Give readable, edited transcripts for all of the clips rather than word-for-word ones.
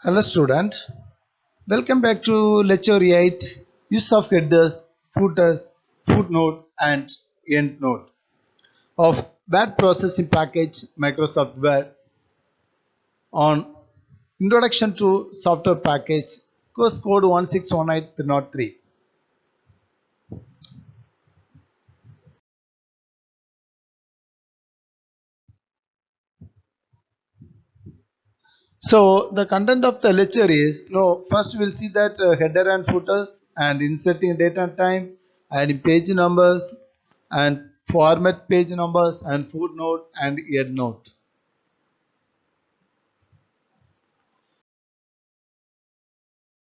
Hello student, welcome back to lecture 8 use of headers, footers, footnote and endnote of word processing package Microsoft Word on Introduction to Software Package course code 1618303. So the content of the lecture is first we'll see that header and footers and inserting date and time, adding page numbers and format page numbers and footnote and endnote.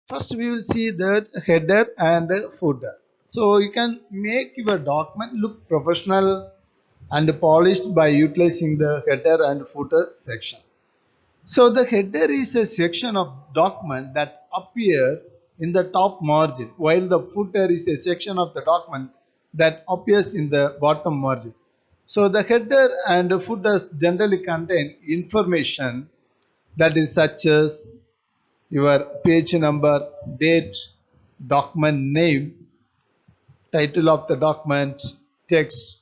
First, we will see the header and footer. So you can make your document look professional and polished by utilizing the header and footer section. So the header is a section of document that appear in the top margin, while the footer is a section of the document that appears in the bottom margin. So the header and footers generally contain information that is such as your page number, date, document name, title of the document, text,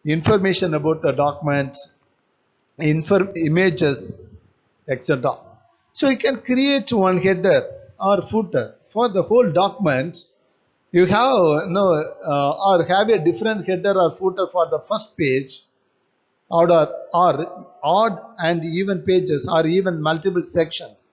information about the document, images, etc. So you can create one header or footer for the whole document. You have or have a different header or footer for the first page, or odd and even pages, or even multiple sections.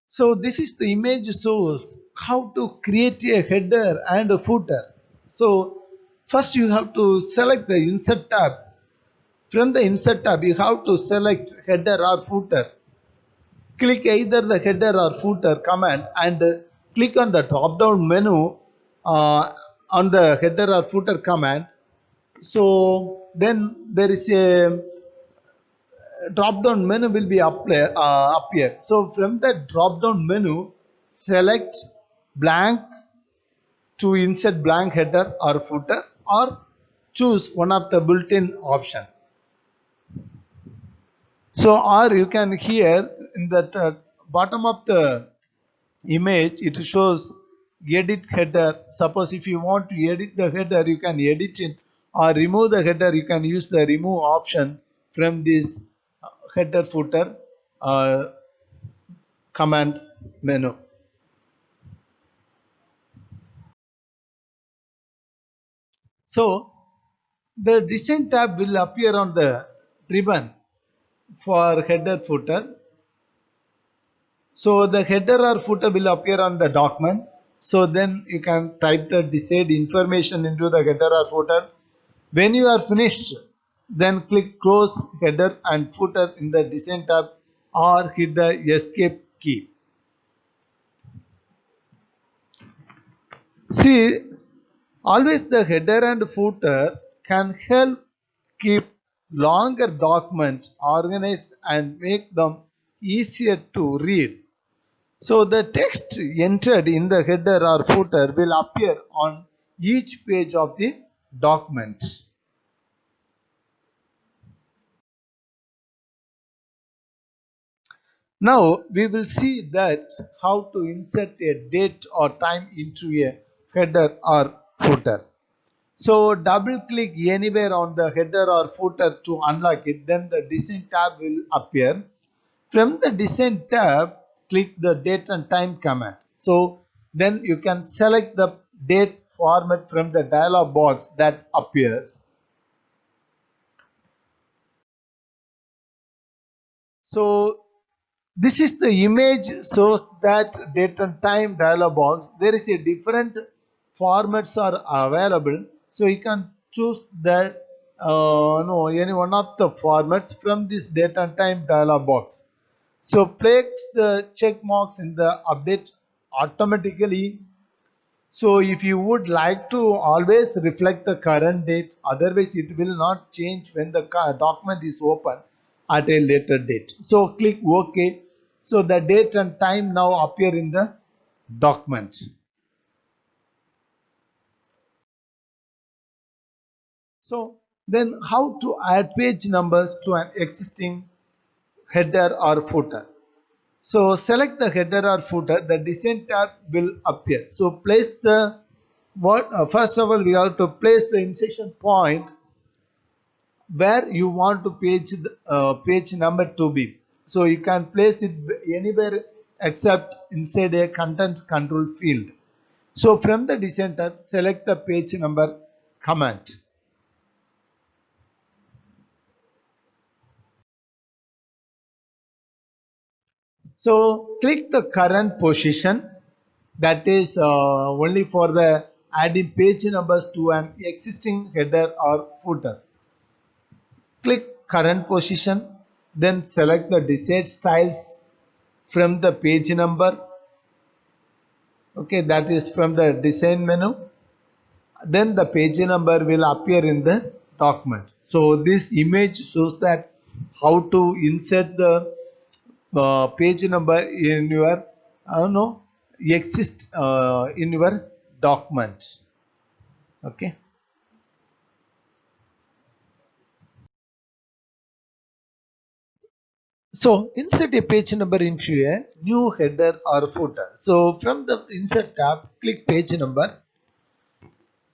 So this is the image source, how to create a header and a footer. So first you have to select the insert tab. From the insert tab you have to select header or footer. Click either the header or footer command and click on the drop down menu on the header or footer command. So then there is a drop down menu will be appear. So from the drop down menu, select blank to insert blank header or footer, or choose one of the built-in option. So or you can here in the bottom of the image it shows edit header. Suppose if you want to edit the header, you can edit it, or remove the header, you can use the remove option from this header footer uh, command menu. So the design tab will appear on the ribbon for header footer. So the header or footer will appear on the document. So then you can type the desired information into the header or footer. When you are finished, then click close header and footer in the design tab or hit the escape key. See, always the header and footer can help keep longer documents organized and make them easier to read. So the text entered in the header or footer will appear on each page of the document. Now we will see that how to insert a date or time into a header or footer. So double click anywhere on the header or footer to unlock it, then the design tab will appear. From the design tab, click the date and time command. So then you can select the date format from the dialog box that appears. So this is the image shows that date and time dialog box. There is a different formats are available. So you can choose that no any one of the formats from this date and time dialog box. So place the check marks in the update automatically. So if you would like to always reflect the current date, otherwise it will not change when the document is open at a later date. So click OK. So the date and time now appear in the document. So then how to add page numbers to an existing header or footer? So select the header or footer, the design tab will appear. So place the first of all we have to place the insertion point where you want to page number to be. So you can place it anywhere except inside a content control field. So from the design tab, select the page number command. So click the current position, that is only for the adding page numbers to an existing header or footer. Click current position, then select the desired styles from the page number. Okay, that is from the design menu. Then the page number will appear in the document. So this image shows that how to insert the page number in your no exist in your documents. Okay. So insert a page number into a new header or footer. So from the insert tab, click page number,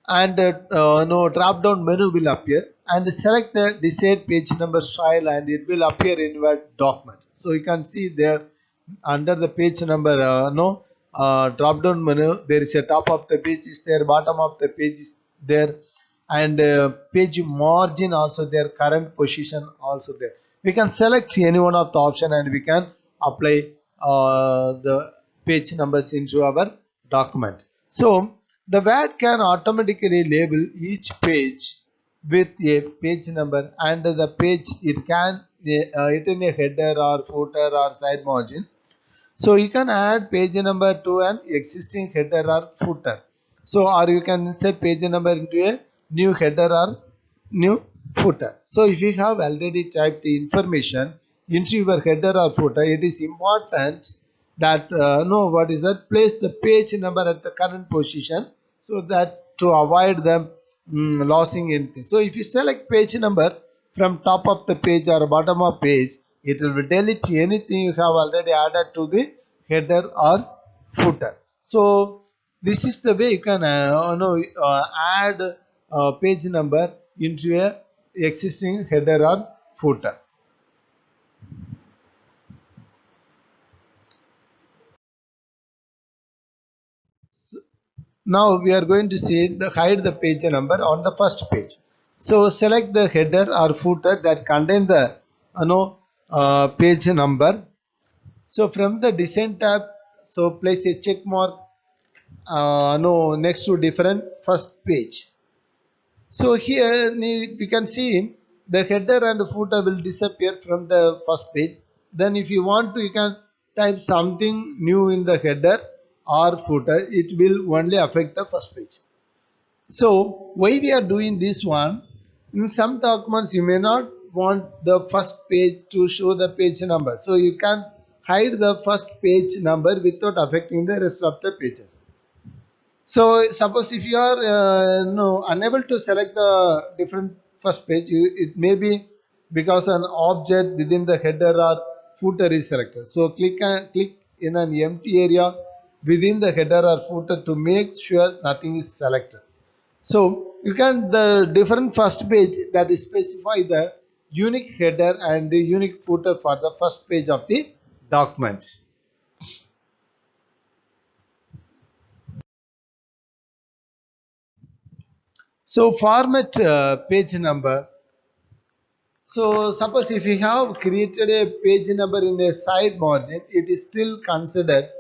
and no drop down menu will appear, and select the desired page number style, and it will appear in your document. So you can see there under the page number no drop down menu, there is a top of the page is there, bottom of the page is there, and page margin also there, current position also there. We can select any one of the option and we can apply the page numbers into our document. So the Word can automatically label each page with a page number, and the page it can it in a header or footer or side margin. So you can add page number to an existing header or footer. So or you can insert page number into a new header or new footer. So if you have already typed the information into your header or footer, it is important that know what is that, place the page number at the current position, so that to avoid them losing anything. So if you select page number from top of the page or bottom of page, it will delete anything you have already added to the header or footer. So this is the way you can add page number into a existing header or footer. Now we are going to see the hide the page number on the first page. So select the header or footer that contain the page number. So from the design tab, so place a check mark no next to different first page. So here we can see the header and footer will disappear from the first page. Then if you want to, you can type something new in the header or footer. It will only affect the first page. So why we are doing this one? In some documents you may not want the first page to show the page number. So you can hide the first page number without affecting the rest of the pages. So suppose if you are no unable to select the different first page, it may be because an object within the header or footer is selected. So click in an empty area within the header or footer to make sure nothing is selected. So you can the different first page that is specify the unique header and the unique footer for the first page of the documents. So format page number. So suppose if you have created a page number in a side margin, it is still considered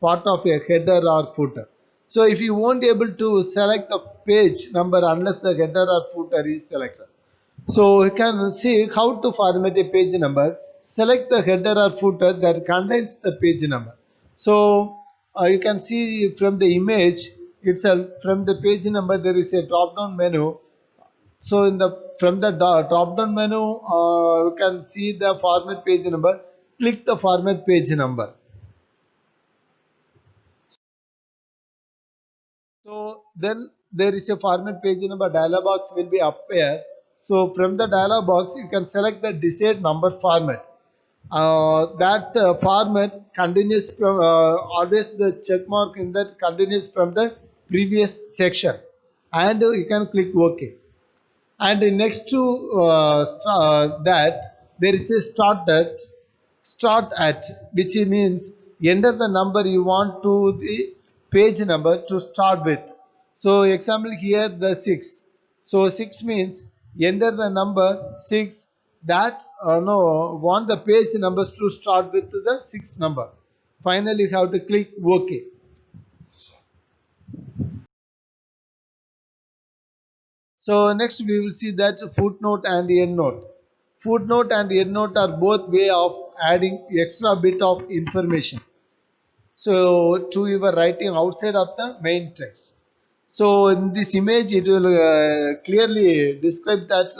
part of a header or footer. So if you won't able to select the page number unless the header or footer is selected. So you can see how to format a page number. Select the header or footer that contains the page number. So you can see from the image itself, from the page number there is a drop down menu. So in the from the drop down menu, you can see the format page number. Click the format page number. So then there is a format page number dialog box will be appear. So from the dialog box, you can select the desired number format. That format continues from always the check mark in that continues from the previous section, and you can click OK. And next to that, there is a start at, which means enter the number you want to the page number to start with. So example here the 6. So 6 means enter the number 6 that no want the page numbers to start with the 6th number. Finally, you have to click OK. So next we will see that footnote and endnote. Footnote and endnote are both way of adding extra bit of information. So to your writing outside of the main text. So in this image it will clearly describe that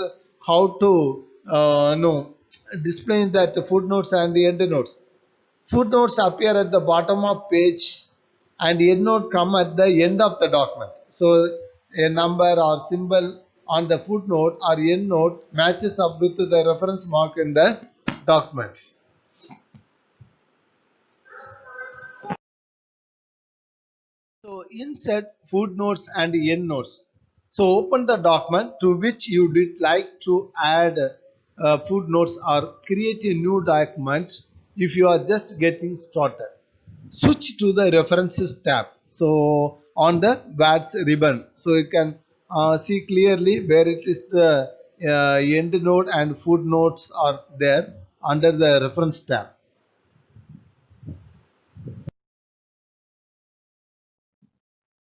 how to no display that footnotes and endnotes. Footnotes appear at the bottom of page and endnote come at the end of the document. So a number or symbol on the footnote or endnote matches up with the reference mark in the document. So insert footnotes and endnotes. So open the document to which you did like to add footnotes or create a new document if you are just getting started. Switch to the references tab. So on the VATS ribbon, so you can see clearly where it is the end note and footnotes are there under the reference tab.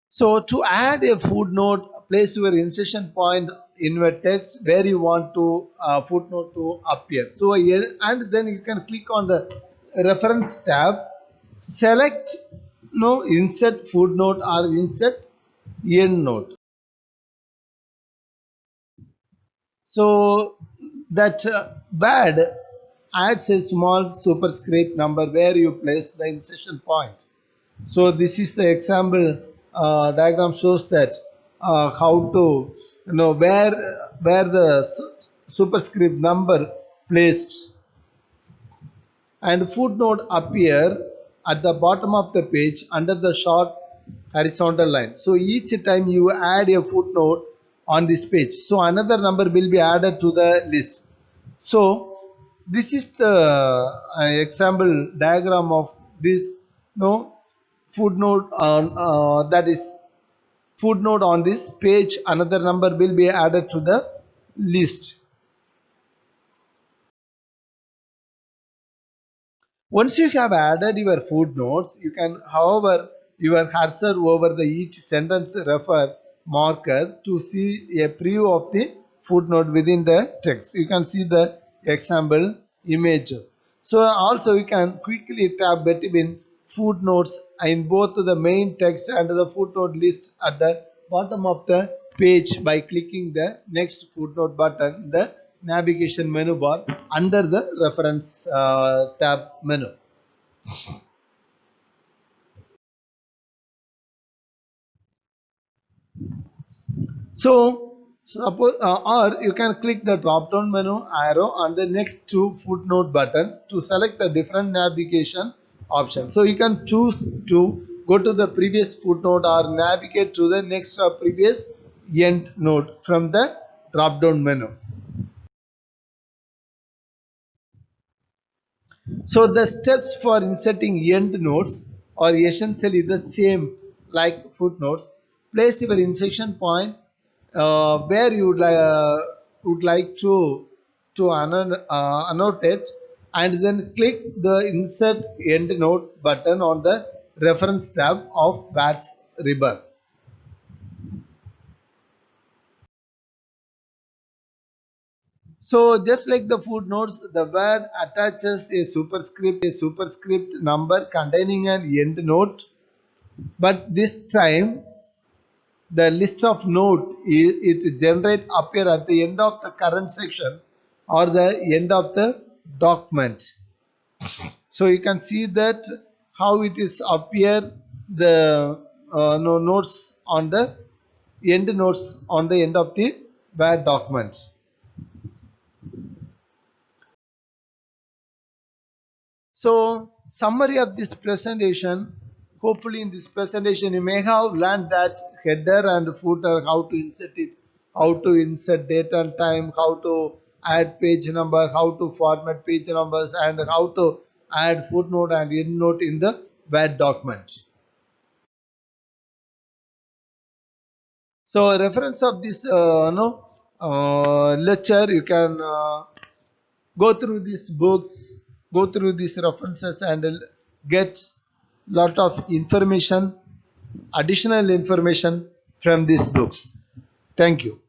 So to add a footnote, place your insertion point in your text where you want to footnote to appear. So here, and then you can click on the reference tab, select no insert footnote or insert endnote. So that word adds a small superscript number where you place the insertion point. So this is the example diagram shows that how to where the superscript number placed, and footnote appear at the bottom of the page under the short horizontal line. So each time you add a footnote on this page, so another number will be added to the list. So this is the example diagram of this no footnote on that is footnote on this page. Another number will be added to the list. Once you have added your footnotes, you can hover your cursor over the each sentence refer marker to see a preview of the footnote within the text. You can see the example images. So also you can quickly tab between footnotes in both the main text and the footnote list at the bottom of the page by clicking the next footnote button in the navigation menu bar under the reference tab menu. So suppose or you can click the drop down menu arrow on the next to footnote button to select the different navigation option. So you can choose to go to the previous footnote or navigate to the next or previous end note from the drop down menu. So the steps for inserting end notes are essentially the same like footnotes. Place your insertion point where you would like to annotate, and then click the insert end note button on the reference tab of VATS ribbon. So just like the footnotes, the word attaches a superscript number containing an end note, but this time the list of note it generate appear at the end of the current section or the end of the document. So you can see that how it is appear the no notes on the end notes on the end of the Word documents. So, summary of this presentation. Hopefully, in this presentation, you may have learned that header and footer, how to insert it, how to insert date and time, how to add page number, how to format page numbers, and how to add footnote and endnote in the Word document. So, reference of this no lecture, you can go through these books, go through these references, and get lot of information, additional information from these books. Thank you.